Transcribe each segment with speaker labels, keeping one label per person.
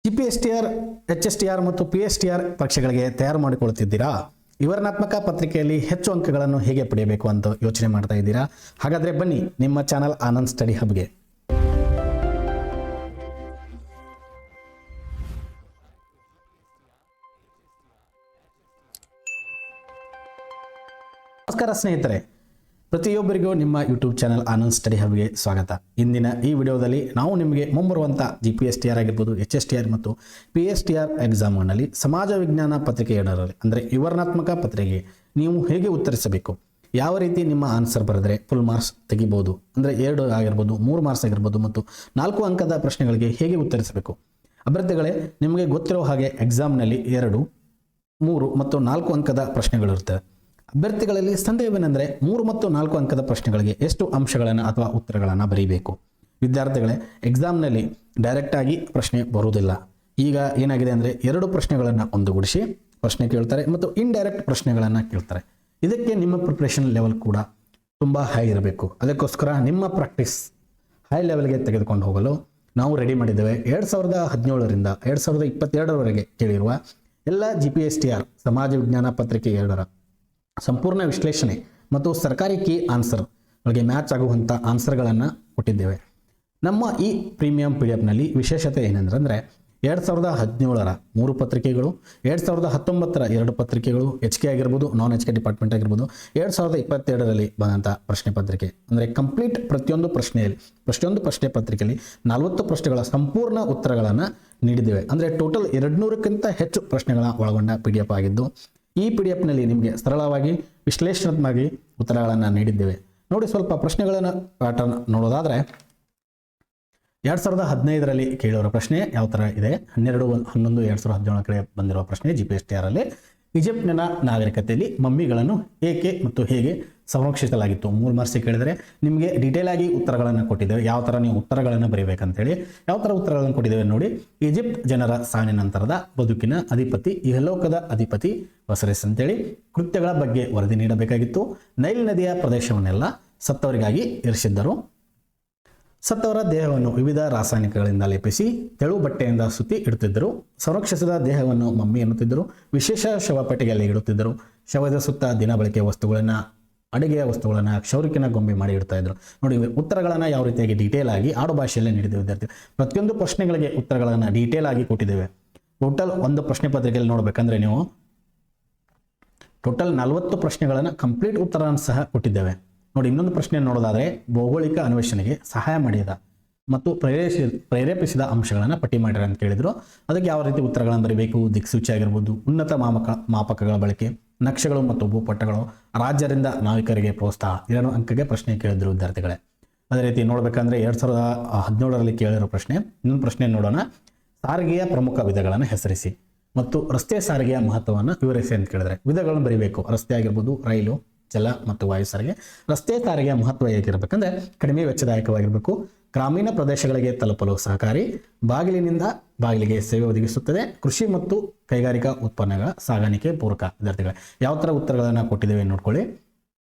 Speaker 1: GPSTR, HSTR ಮತ್ತು PSTR ಪರೀಕ್ಷೆಗಳಿಗೆ ತಯಾರು ಮಾಡಿಕೊಳ್ಳುತ್ತಿದ್ದೀರಾ? ವಿವರಣಾತ್ಮಕ ಪತ್ರಿಕೆಯಲ್ಲಿ ಹೆಚ್ಚು ಅಂಕಗಳನ್ನು ಹೇಗೆ ಪಡೆಯಬೇಕು ಅಂತ ಯೋಚನೆ ಮಾಡ್ತಾ ಇದ್ದೀರಾ? ಹಾಗಾದರೆ ಬನ್ನಿ ನಿಮ್ಮ ಚಾನಲ್ ಆನಂದ್ ಸ್ಟಡಿ ಹಬ್ಗೆ. ನಮಸ್ಕಾರ ಸ್ನೇಹಿತರೆ, ಪ್ರತಿಯೊಬ್ಬರಿಗೂ ನಿಮ್ಮ ಯೂಟ್ಯೂಬ್ ಚಾನಲ್ ಆನಂದ್ ಸ್ಟಡಿ ಹಬ್ಗೆ ಸ್ವಾಗತ. ಇಂದಿನ ಈ ವಿಡಿಯೋದಲ್ಲಿ ನಾವು ನಿಮಗೆ ಮುಂಬರುವಂಥ GPSTR ಆಗಿರ್ಬೋದು, HSTR ಮತ್ತು PSTR ಎಕ್ಸಾಮ್ನಲ್ಲಿ ಸಮಾಜ ವಿಜ್ಞಾನ ಪತ್ರಿಕೆ 2ರಲ್ಲಿ ಅಂದರೆ ವಿವರಣಾತ್ಮಕ ಪತ್ರಿಕೆಗೆ ನೀವು ಹೇಗೆ ಉತ್ತರಿಸಬೇಕು, ಯಾವ ರೀತಿ ನಿಮ್ಮ ಆನ್ಸರ್ ಬರೆದರೆ ಫುಲ್ ಮಾರ್ಕ್ಸ್ ತೆಗಿಬೋದು, ಅಂದರೆ 2 ಆಗಿರ್ಬೋದು, 3 ಮಾರ್ಕ್ಸ್ ಆಗಿರ್ಬೋದು ಮತ್ತು 4 ಅಂಕದ ಪ್ರಶ್ನೆಗಳಿಗೆ ಹೇಗೆ ಉತ್ತರಿಸಬೇಕು. ಅಭ್ಯರ್ಥಿಗಳೇ, ನಿಮಗೆ ಗೊತ್ತಿರೋ ಹಾಗೆ ಎಕ್ಸಾಮ್ನಲ್ಲಿ 2, 3 ಮತ್ತು 4 ಅಂಕದ ಪ್ರಶ್ನೆಗಳಿರ್ತವೆ. ಅಭ್ಯರ್ಥಿಗಳಲ್ಲಿ ಸಂದೇಹವೇನೆಂದರೆ 3 ಮತ್ತು 4 ಅಂಕದ ಪ್ರಶ್ನೆಗಳಿಗೆ ಎಷ್ಟು ಅಂಶಗಳನ್ನು ಅಥವಾ ಉತ್ತರಗಳನ್ನು ಬರೀಬೇಕು. ವಿದ್ಯಾರ್ಥಿಗಳೇ, ಎಕ್ಸಾಮ್ನಲ್ಲಿ ಡೈರೆಕ್ಟಾಗಿ ಪ್ರಶ್ನೆ ಬರುವುದಿಲ್ಲ. ಈಗ ಏನಾಗಿದೆ ಅಂದರೆ 2 ಪ್ರಶ್ನೆಗಳನ್ನು ಒಂದುಗೂಡಿಸಿ ಪ್ರಶ್ನೆ ಕೇಳ್ತಾರೆ ಮತ್ತು ಇಂಡೈರೆಕ್ಟ್ ಪ್ರಶ್ನೆಗಳನ್ನು ಕೇಳ್ತಾರೆ. ಇದಕ್ಕೆ ನಿಮ್ಮ ಪ್ರಿಪ್ರೇಷನ್ ಲೆವೆಲ್ ಕೂಡ ತುಂಬ ಹೈ ಇರಬೇಕು. ಅದಕ್ಕೋಸ್ಕರ ನಿಮ್ಮ ಪ್ರಾಕ್ಟೀಸ್ ಹೈ ಲೆವೆಲ್ಗೆ ತೆಗೆದುಕೊಂಡು ಹೋಗಲು ನಾವು ರೆಡಿ ಮಾಡಿದ್ದೇವೆ. 2017ರಿಂದ 2022ರವರೆಗೆ ಕೇಳಿರುವ ಎಲ್ಲ GPSTR ಸಮಾಜ ವಿಜ್ಞಾನ ಪತ್ರಿಕೆ 2ರ ಸಂಪೂರ್ಣ ವಿಶ್ಲೇಷಣೆ ಮತ್ತು ಸರ್ಕಾರಿ ಕೀ ಆನ್ಸರ್ಗಳಿಗೆ ಮ್ಯಾಚ್ ಆಗುವಂಥ ಆನ್ಸರ್ಗಳನ್ನು ಕೊಟ್ಟಿದ್ದೇವೆ. ನಮ್ಮ ಈ ಪ್ರೀಮಿಯಂ PDF ವಿಶೇಷತೆ ಏನೆಂದರೆ 2017ರ 3 ಪತ್ರಿಕೆಗಳು, 2019ರ 2 ಪತ್ರಿಕೆಗಳು, HK ಆಗಿರ್ಬೋದು, ನಾನ್ HK ಡಿಪಾರ್ಟ್ಮೆಂಟ್ ಆಗಿರ್ಬೋದು, 2022ರಲ್ಲಿ ಬಂದಂಥ ಪ್ರಶ್ನೆ ಪತ್ರಿಕೆ, ಅಂದರೆ ಕಂಪ್ಲೀಟ್ ಪ್ರತಿಯೊಂದು ಪ್ರಶ್ನೆ ಪತ್ರಿಕೆಯಲ್ಲಿ 40 ಪ್ರಶ್ನೆಗಳ ಸಂಪೂರ್ಣ ಉತ್ತರಗಳನ್ನು ನೀಡಿದ್ದೇವೆ. ಅಂದರೆ ಟೋಟಲ್ 200ಕ್ಕಿಂತ ಹೆಚ್ಚು ಪ್ರಶ್ನೆಗಳ ಒಳಗೊಂಡ PDF ಆಗಿದ್ದು, ಈ PDF ನಿಮಗೆ ಸರಳವಾಗಿ ವಿಶ್ಲೇಷಣಾತ್ಮಕವಾಗಿ ಉತ್ತರಗಳನ್ನು ನೀಡಿದ್ದೇವೆ. ನೋಡಿ, ಸ್ವಲ್ಪ ಪ್ರಶ್ನೆಗಳನ್ನು ಪ್ಯಾಟರ್ನ್ ನೋಡೋದಾದರೆ 2015ರಲ್ಲಿ ಕೇಳಿರೋ ಪ್ರಶ್ನೆ ಯಾವ ಥರ ಇದೆ. 12/11/2017 ಕಡೆ ಬಂದಿರುವ ಪ್ರಶ್ನೆ GPSTRಲ್ಲಿ ಈಜಿಪ್ಟಿನ ನಾಗರಿಕತೆಯಲ್ಲಿ ಮಮ್ಮಿಗಳನ್ನು ಏಕೆ ಮತ್ತು ಹೇಗೆ ಸಂರಕ್ಷಿಸಲಾಗಿತ್ತು. 3 ಮಾರ್ಕ್ಸ್ ಕೇಳಿದರೆ ನಿಮಗೆ ಡೀಟೇಲ್ ಆಗಿ ಉತ್ತರಗಳನ್ನು ಕೊಟ್ಟಿದ್ದೇವೆ. ಯಾವ ಥರ ನೀವು ಉತ್ತರಗಳನ್ನು ಬರೀಬೇಕಂತೇಳಿ ಯಾವ ಥರ ಉತ್ತರಗಳನ್ನು ಕೊಟ್ಟಿದ್ದೇವೆ ನೋಡಿ. ಈಜಿಪ್ಟ್ ಜನರ ಸಾವಿನ ನಂತರದ ಬದುಕಿನ ಅಧಿಪತಿ ಇಹಲೋಕದ ಅಧಿಪತಿ ಒಸಿರಿಸ್ ಅಂತೇಳಿ ಕೃತ್ಯಗಳ ಬಗ್ಗೆ ವರದಿ ನೀಡಬೇಕಾಗಿತ್ತು. ನೈಲ್ ನದಿಯ ಪ್ರದೇಶವನ್ನೆಲ್ಲ ಸತ್ತವರಿಗಾಗಿ ಇರಿಸಿದ್ದರು. ಸತ್ತವರ ದೇಹವನ್ನು ವಿವಿಧ ರಾಸಾಯನಿಕಗಳಿಂದ ಲೇಪಿಸಿ ತೆಳು ಬಟ್ಟೆಯಿಂದ ಸುತ್ತಿ ಇಡುತ್ತಿದ್ದರು. ಸಂರಕ್ಷಿಸಿದ ದೇಹವನ್ನು ಮಮ್ಮಿ ಎನ್ನುತ್ತಿದ್ದರು. ವಿಶೇಷ ಶವಪೆಟ್ಟಿಗೆಯಲ್ಲಿ ಇಡುತ್ತಿದ್ದರು. ಶವದ ಸುತ್ತ ದಿನ ಬಳಕೆಯ ವಸ್ತುಗಳನ್ನು, ಅಡುಗೆಯ ವಸ್ತುಗಳನ್ನು ಕ್ಷೌರಿಕಿನ ಗೊಂಬೆ ಮಾಡಿ ಇಡ್ತಾ ಇದ್ರು. ನೋಡಿ, ಟೋಟಲ್ಗಳನ್ನು ಯಾವ ರೀತಿಯಾಗಿ ಡೀಟೇಲ್ ಆಗಿ ಆಡು ಭಾಷೆಯಲ್ಲೇ ನೀಡಿದ್ದೇವೆ ವಿದ್ಯಾರ್ಥಿ. ಪ್ರತಿಯೊಂದು ಪ್ರಶ್ನೆಗಳಿಗೆ ಉತ್ತರಗಳನ್ನು ಡೀಟೇಲ್ ಆಗಿ ಕೊಟ್ಟಿದ್ದೇವೆ. ಟೋಟಲ್ ಒಂದು ಪ್ರಶ್ನೆ ಪತ್ರಿಕೆಯಲ್ಲಿ ನೋಡಬೇಕಂದ್ರೆ ನೀವು ಟೋಟಲ್ 40 ಪ್ರಶ್ನೆಗಳನ್ನು ಕಂಪ್ಲೀಟ್ ಉತ್ತರವನ್ನು ಸಹ ಕೊಟ್ಟಿದ್ದೇವೆ. ನೋಡಿ, ಇನ್ನೊಂದು ಪ್ರಶ್ನೆ ನೋಡೋದಾದರೆ ಭೌಗೋಳಿಕ ಅನ್ವೇಷಣೆಗೆ ಸಹಾಯ ಮಾಡಿದ ಮತ್ತು ಪ್ರೇರೇಪಿಸಿದ ಅಂಶಗಳನ್ನು ಪಟ್ಟಿ ಮಾಡಿರ ಅಂತ ಕೇಳಿದ್ರು. ಅದಕ್ಕೆ ಯಾವ ರೀತಿ ಉತ್ತರಗಳನ್ನು ಬರೀಬೇಕು, ದಿಕ್ಸೂಚಿ ಆಗಿರ್ಬೋದು, ಉನ್ನತ ಮಾಪಕಗಳ ಬಳಕೆ, ನಕ್ಷೆಗಳು ಮತ್ತು ಭೂಪಟಗಳು, ರಾಜ್ಯರಿಂದ ನಾವಿಕರಿಗೆ ಪ್ರೋತ್ಸಾಹ, 2 ಅಂಕಕ್ಕೆ ಪ್ರಶ್ನೆ ಕೇಳಿದ್ರು ವಿದ್ಯಾರ್ಥಿಗಳೇ. ಅದೇ ರೀತಿ ನೋಡಬೇಕಂದ್ರೆ 2017ರಲ್ಲಿ ಕೇಳಿರೋ ಪ್ರಶ್ನೆ. ಇನ್ನೊಂದು ಪ್ರಶ್ನೆ ನೋಡೋಣ. ಸಾರಿಗೆಯ ಪ್ರಮುಖ ವಿಧಗಳನ್ನು ಹೆಸರಿಸಿ ಮತ್ತು ರಸ್ತೆ ಸಾರಿಗೆಯ ಮಹತ್ವವನ್ನು ವಿವರಿಸಿ ಅಂತ ಕೇಳಿದ್ರೆ ವಿಧಗಳನ್ನು ಬರೀಬೇಕು. ರಸ್ತೆ ಆಗಿರ್ಬೋದು, ರೈಲು, ಜಲ ಮತ್ತು ವಾಯು ಸಾರಿಗೆ. ರಸ್ತೆ ಸಾರಿಗೆಯ ಮಹತ್ವ ಹೇಗಿರಬೇಕಂದ್ರೆ ಕಡಿಮೆ ವೆಚ್ಚದಾಯಕವಾಗಿರಬೇಕು, ಗ್ರಾಮೀಣ ಪ್ರದೇಶಗಳಿಗೆ ತಲುಪಲು ಸಹಕಾರಿ, ಬಾಗಿಲಿನಿಂದ ಬಾಗಿಲಿಗೆ ಸೇವೆ ಒದಗಿಸುತ್ತದೆ, ಕೃಷಿ ಮತ್ತು ಕೈಗಾರಿಕಾ ಉತ್ಪನ್ನಗಳ ಸಾಗಾಣಿಕೆ ಪೂರಕ. ವಿದ್ಯಾರ್ಥಿಗಳೇ, ಯಾವ ಥರ ಉತ್ತರಗಳನ್ನು ಕೊಟ್ಟಿದ್ದೇವೆ ನೋಡ್ಕೊಳ್ಳಿ.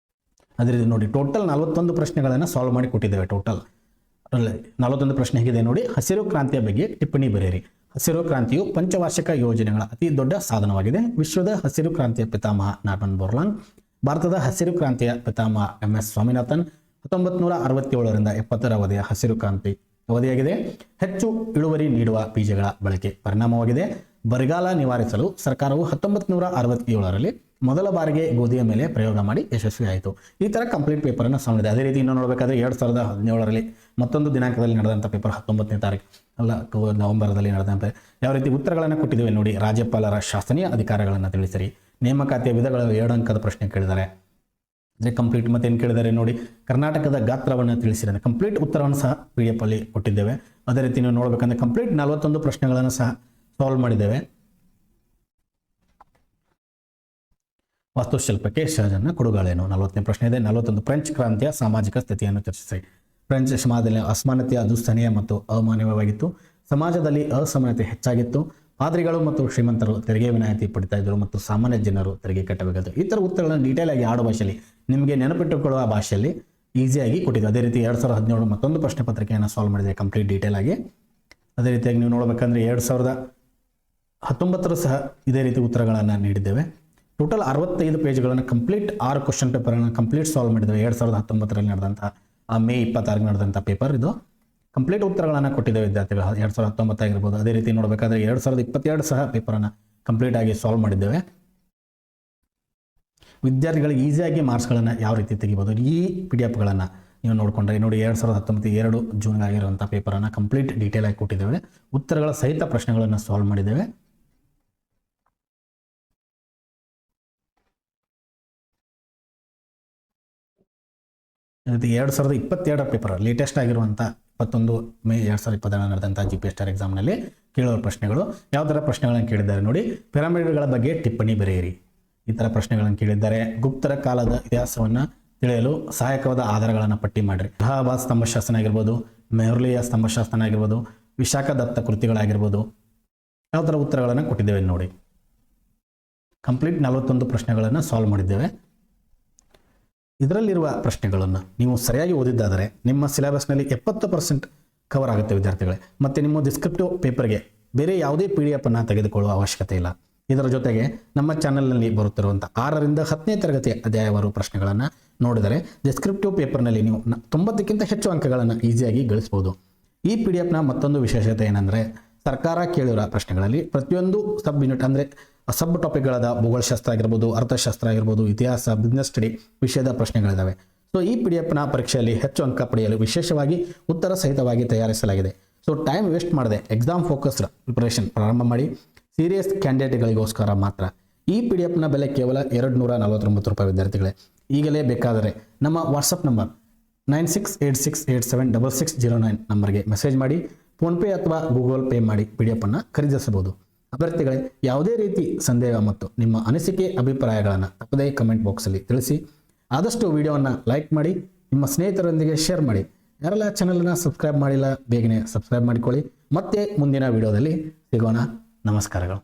Speaker 1: ಅದೇ ರೀತಿ ನೋಡಿ, ಟೋಟಲ್ 41 ಪ್ರಶ್ನೆಗಳನ್ನು ಸಾಲ್ವ್ ಮಾಡಿ ಕೊಟ್ಟಿದ್ದೇವೆ. ಟೋಟಲ್ 41 ಪ್ರಶ್ನೆ ಹೇಗಿದೆ ನೋಡಿ. ಹಸಿರು ಕ್ರಾಂತಿಯ ಬಗ್ಗೆ ಟಿಪ್ಪಣಿ ಬರೆಯಿರಿ. ಹಸಿರು ಕ್ರಾಂತಿಯು ಪಂಚವಾರ್ಷಿಕ ಯೋಜನೆಗಳ ಅತಿ ದೊಡ್ಡ ಸಾಧನವಾಗಿದೆ. ವಿಶ್ವದ ಹಸಿರು ಕ್ರಾಂತಿಯ ಪಿತಾಮಹ ನಾರ್ಮನ್ ಬೋರ್ಲಾಂಗ್, ಭಾರತದ ಹಸಿರು ಕ್ರಾಂತಿಯ ಪಿತಾಮಹ MS ಸ್ವಾಮಿನಾಥನ್. 1967ರಿಂದ 70ರ ಅವಧಿಯ ಹಸಿರು ಕ್ರಾಂತಿ ಅವಧಿಯಾಗಿದೆ. ಹೆಚ್ಚು ಇಳುವರಿ ನೀಡುವ ಬೀಜಗಳ ಬಳಕೆ ಪರಿಣಾಮವಾಗಿದೆ. ಬರಗಾಲ ನಿವಾರಿಸಲು ಸರ್ಕಾರವು 1967ರಲ್ಲಿ ಮೊದಲ ಬಾರಿಗೆ ಗೋಧಿಯ ಮೇಲೆ ಪ್ರಯೋಗ ಮಾಡಿ ಯಶಸ್ವಿಯಾಯಿತು. ಈ ಥರ ಕಂಪ್ಲೀಟ್ ಪೇಪರನ್ನು ಸಾಲಿದೆ. ಅದೇ ರೀತಿ ಇನ್ನೂ ನೋಡಬೇಕಾದ್ರೆ 2017ರಲ್ಲಿ ಮತ್ತೊಂದು ದಿನಾಂಕದಲ್ಲಿ ನಡೆದಂಥ ಪೇಪರ್ 19ನೇ ತಾರೀಕು ನವೆಂಬರ್ದಲ್ಲಿ ನಡೆದಂಥ ಯಾವ ರೀತಿ ಉತ್ತರಗಳನ್ನು ಕೊಟ್ಟಿದ್ದೇವೆ ನೋಡಿ. ರಾಜ್ಯಪಾಲರ ಶಾಸನೀಯ ಅಧಿಕಾರಗಳನ್ನು ತಿಳಿಸಿರಿ. ನೇಮಕಾತಿಯ ವಿಧಗಳು 2 ಅಂಕದ ಪ್ರಶ್ನೆ ಕೇಳಿದ್ದಾರೆ. ಅಂದರೆ ಕಂಪ್ಲೀಟ್ ಮತ್ತೇನು ಕೇಳಿದ್ದಾರೆ ನೋಡಿ. ಕರ್ನಾಟಕದ ಗಾತ್ರವನ್ನು ತಿಳಿಸಿದ್ದಾರೆ. ಕಂಪ್ಲೀಟ್ ಉತ್ತರವನ್ನು ಸಹ PDF ಅಲ್ಲಿ ಕೊಟ್ಟಿದ್ದೇವೆ. ಅದೇ ರೀತಿ ನೀವು ನೋಡಬೇಕಂದ್ರೆ ಕಂಪ್ಲೀಟ್ 41 ಪ್ರಶ್ನೆಗಳನ್ನು ಸಹ ಸಾಲ್ವ್ ಮಾಡಿದ್ದೇವೆ. ವಾಸ್ತುಶಿಲ್ಪಕ್ಕೆ ಶಹಜಾನ್ನ ಕೊಡುಗಾಳೇನು 40ನೇ ಪ್ರಶ್ನೆ ಇದೆ. 41 ಫ್ರೆಂಚ್ ಕ್ರಾಂತಿಯ ಸಾಮಾಜಿಕ ಸ್ಥಿತಿಯನ್ನು ಚರ್ಚಿಸಿ. ಫ್ರೆಂಚ್ ಸಮಾಜದಲ್ಲಿ ಅಸಮಾನತೆಯ ದುಸ್ಥನೀಯ ಮತ್ತು ಅಮಾನವೀಯವಾಗಿತ್ತು. ಸಮಾಜದಲ್ಲಿ ಅಸಮಾನತೆ ಹೆಚ್ಚಾಗಿತ್ತು. ಪಾದ್ರಿಗಳು ಮತ್ತು ಶ್ರೀಮಂತರು ತೆರಿಗೆ ವಿನಾಯಿತಿ ಪಡಿತಾ ಇದ್ದರು ಮತ್ತು ಸಾಮಾನ್ಯ ಜನರು ತೆರಿಗೆ ಕಟ್ಟಬೇಕಾಯಿತು. ಈ ಥರ ಉತ್ತರಗಳನ್ನು ಡೀಟೇಲ್ ಆಗಿ ಆಡು ಭಾಷೆಯಲ್ಲಿ ನಿಮಗೆ ನೆನಪಿಟ್ಟುಕೊಳ್ಳುವ ಭಾಷೆಯಲ್ಲಿ ಈಸಿಯಾಗಿ ಕೊಟ್ಟಿದ್ದು. ಅದೇ ರೀತಿ 2017 ಮತ್ತೊಂದು ಪ್ರಶ್ನೆ ಪತ್ರಿಕೆಯನ್ನು ಸಾಲ್ವ್ ಮಾಡಿದೆ ಕಂಪ್ಲೀಟ್ ಡೀಟೇಲ್ ಆಗಿ. ಅದೇ ರೀತಿಯಾಗಿ ನೀವು ನೋಡಬೇಕಂದ್ರೆ 2019 ಸಹ ಇದೇ ರೀತಿ ಉತ್ತರಗಳನ್ನು ನೀಡಿದ್ದೇವೆ. ಟೋಟಲ್ 65 ಪೇಜ್ಗಳನ್ನು ಕಂಪ್ಲೀಟ್ 6 ಕ್ವಶನ್ ಪೇಪರ್ಗಳನ್ನು ಕಂಪ್ಲೀಟ್ ಸಾಲ್ವ್ ಮಾಡಿದ್ದೇವೆ. 2019ರಲ್ಲಿ ನಡೆದಂಥ ಮೇ 26 ನಡೆದಂಥ ಪೇಪರ್ ಇದು. ಕಂಪ್ಲೀಟ್ ಉತ್ತರಗಳನ್ನು ಕೊಟ್ಟಿದ್ದೇವೆ ವಿದ್ಯಾರ್ಥಿಗಳು 2019 ಆಗಿರ್ಬೋದು. ಅದೇ ರೀತಿ ನೋಡಬೇಕಾದ್ರೆ 2022 ಸಹ ಪೇಪರನ್ನು ಕಂಪ್ಲೀಟ್ ಆಗಿ ಸಾಲ್ವ್ ಮಾಡಿದ್ದೇವೆ. ವಿದ್ಯಾರ್ಥಿಗಳಿಗೆ ಈಸಿಯಾಗಿ ಮಾರ್ಕ್ಸ್ಗಳನ್ನು ಯಾವ ರೀತಿ ತೆಗಿಬೋದು ಈ PDF-ಗಳನ್ನು ನೀವು ನೋಡಿಕೊಂಡ್ರೆ ನೋಡಿ 2019 2 ಜೂನ್ಗೆ ಆಗಿರುವಂಥ ಪೇಪರನ್ನು ಕಂಪ್ಲೀಟ್ ಡೀಟೇಲ್ ಆಗಿ ಕೊಟ್ಟಿದ್ದೇವೆ. ಉತ್ತರಗಳ ಸಹಿತ ಪ್ರಶ್ನೆಗಳನ್ನು ಸಾಲ್ವ್ ಮಾಡಿದ್ದೇವೆ. ಅದೇ 2022 ಪೇಪರ್ ಲೇಟೆಸ್ಟ್ ಆಗಿರುವಂಥ 21 ಮೇ 2022 ನಡೆದಂಥ GPS ಸ್ಟಾರ್ ಎಕ್ಸಾಮ್ನಲ್ಲಿ ಕೇಳುವ ಪ್ರಶ್ನೆಗಳು ಯಾವ ಥರ ಪ್ರಶ್ನೆಗಳನ್ನು ಕೇಳಿದ್ದಾರೆ ನೋಡಿ. ಪಿರಮಿಡ್ಗಳ ಬಗ್ಗೆ ಟಿಪ್ಪಣಿ ಬರೆಯಿರಿ, ಈ ಥರ ಪ್ರಶ್ನೆಗಳನ್ನು ಕೇಳಿದ್ದಾರೆ. ಗುಪ್ತರ ಕಾಲದ ಇತಿಹಾಸವನ್ನು ತಿಳಿಯಲು ಸಹಾಯಕವಾದ ಆಧಾರಗಳನ್ನು ಪಟ್ಟಿ ಮಾಡಿರಿ. ಅಲಹಾಬಾದ್ ಸ್ತಂಭಶಾಸನ ಆಗಿರ್ಬೋದು, ಮೆಹರ್ಲಿಯ ಸ್ತಂಭಶಾಸನ ಆಗಿರ್ಬೋದು, ವಿಶಾಖದತ್ತ ಕೃತಿಗಳಾಗಿರ್ಬೋದು, ಯಾವ ಥರ ಉತ್ತರಗಳನ್ನು ಕೊಟ್ಟಿದ್ದೇವೆ ನೋಡಿ. ಕಂಪ್ಲೀಟ್ 41 ಪ್ರಶ್ನೆಗಳನ್ನು ಸಾಲ್ವ್ ಮಾಡಿದ್ದೇವೆ. ಇದರಲ್ಲಿರುವ ಪ್ರಶ್ನೆಗಳನ್ನು ನೀವು ಸರಿಯಾಗಿ ಓದಿದ್ದಾದರೆ ನಿಮ್ಮ ಸಿಲೆಬಸ್ನಲ್ಲಿ 70% ಕವರ್ ಆಗುತ್ತೆ ವಿದ್ಯಾರ್ಥಿಗಳೇ. ಮತ್ತು ನಿಮ್ಮ ಡಿಸ್ಕ್ರಿಪ್ಟಿವ್ ಪೇಪರ್ಗೆ ಬೇರೆ ಯಾವುದೇ PDF-ಅನ್ನು ತೆಗೆದುಕೊಳ್ಳುವ ಅವಶ್ಯಕತೆ ಇಲ್ಲ. ಇದರ ಜೊತೆಗೆ ನಮ್ಮ ಚಾನಲ್ನಲ್ಲಿ ಬರುತ್ತಿರುವಂಥ 6ರಿಂದ 10ನೇ ತರಗತಿಯ ಅಧ್ಯಾಯವಾರು ಪ್ರಶ್ನೆಗಳನ್ನು ನೋಡಿದರೆ ಡಿಸ್ಕ್ರಿಪ್ಟಿವ್ ಪೇಪರ್ನಲ್ಲಿ ನೀವು 90ಕ್ಕಿಂತ ಹೆಚ್ಚು ಅಂಕಗಳನ್ನು ಈಸಿಯಾಗಿ ಗಳಿಸ್ಬೋದು. ಈ PDF-ನ ಮತ್ತೊಂದು ವಿಶೇಷತೆ ಏನಂದರೆ ಸರ್ಕಾರ ಕೇಳಿರೋ ಪ್ರಶ್ನೆಗಳಲ್ಲಿ ಪ್ರತಿಯೊಂದು ಸಬ್ ಯೂನಿಟ್ ಅಂದರೆ ಸಬ್ ಟಾಪಿಕ್ಗಳಾದ ಭೂಗೋಳಶಾಸ್ತ್ರ ಆಗಿರ್ಬೋದು, ಅರ್ಥಶಾಸ್ತ್ರ ಆಗಿರ್ಬೋದು, ಇತಿಹಾಸ, ಬಿಸ್ನೆಸ್ ಸ್ಟಡಿ ವಿಷಯದ ಪ್ರಶ್ನೆಗಳಿದ್ದಾವೆ. ಸೊ ಈ PDF-ನ ಪರೀಕ್ಷೆಯಲ್ಲಿ ಹೆಚ್ಚು ಅಂಕ ಪಡೆಯಲು ವಿಶೇಷವಾಗಿ ಉತ್ತರ ಸಹಿತವಾಗಿ ತಯಾರಿಸಲಾಗಿದೆ. ಸೊ ಟೈಮ್ ವೇಸ್ಟ್ ಮಾಡದೆ ಎಕ್ಸಾಮ್ ಫೋಕಸ್ಡ್ ಪ್ರಿಪರೇಷನ್ ಪ್ರಾರಂಭ ಮಾಡಿ. ಸೀರಿಯಸ್ ಕ್ಯಾಂಡಿಡೇಟ್ಗಳಿಗೋಸ್ಕರ ಮಾತ್ರ ಈ PDF-ನ ಬೆಲೆ ಕೇವಲ 249 ರೂಪಾಯಿ ವಿದ್ಯಾರ್ಥಿಗಳೇ. ಈಗಲೇ ಬೇಕಾದರೆ ನಮ್ಮ ವಾಟ್ಸಪ್ ನಂಬರ್ 9686876609 ನಂಬರ್ಗೆ ಮೆಸೇಜ್ ಮಾಡಿ ಫೋನ್ಪೇ ಅಥವಾ ಗೂಗಲ್ ಪೇ ಮಾಡಿ PDF-ಅನ್ನು ಖರೀದಿಸಬಹುದು. ಅಭ್ಯರ್ಥಿಗಳೇ, ಯಾವುದೇ ರೀತಿ ಸಂದೇಹ ಮತ್ತು ನಿಮ್ಮ ಅನಿಸಿಕೆ ಅಭಿಪ್ರಾಯಗಳನ್ನು ತಪ್ಪದೇ ಕಮೆಂಟ್ ಬಾಕ್ಸಲ್ಲಿ ತಿಳಿಸಿ. ಆದಷ್ಟು ವಿಡಿಯೋವನ್ನು ಲೈಕ್ ಮಾಡಿ, ನಿಮ್ಮ ಸ್ನೇಹಿತರೊಂದಿಗೆ ಶೇರ್ ಮಾಡಿ. ಯಾರೆಲ್ಲ ಚಾನಲನ್ನು ಸಬ್ಸ್ಕ್ರೈಬ್ ಮಾಡಿಲ್ಲ ಬೇಗನೆ ಸಬ್ಸ್ಕ್ರೈಬ್ ಮಾಡಿಕೊಳ್ಳಿ. ಮತ್ತೆ ಮುಂದಿನ ವಿಡಿಯೋದಲ್ಲಿ ಸಿಗೋಣ. ನಮಸ್ಕಾರಗಳು.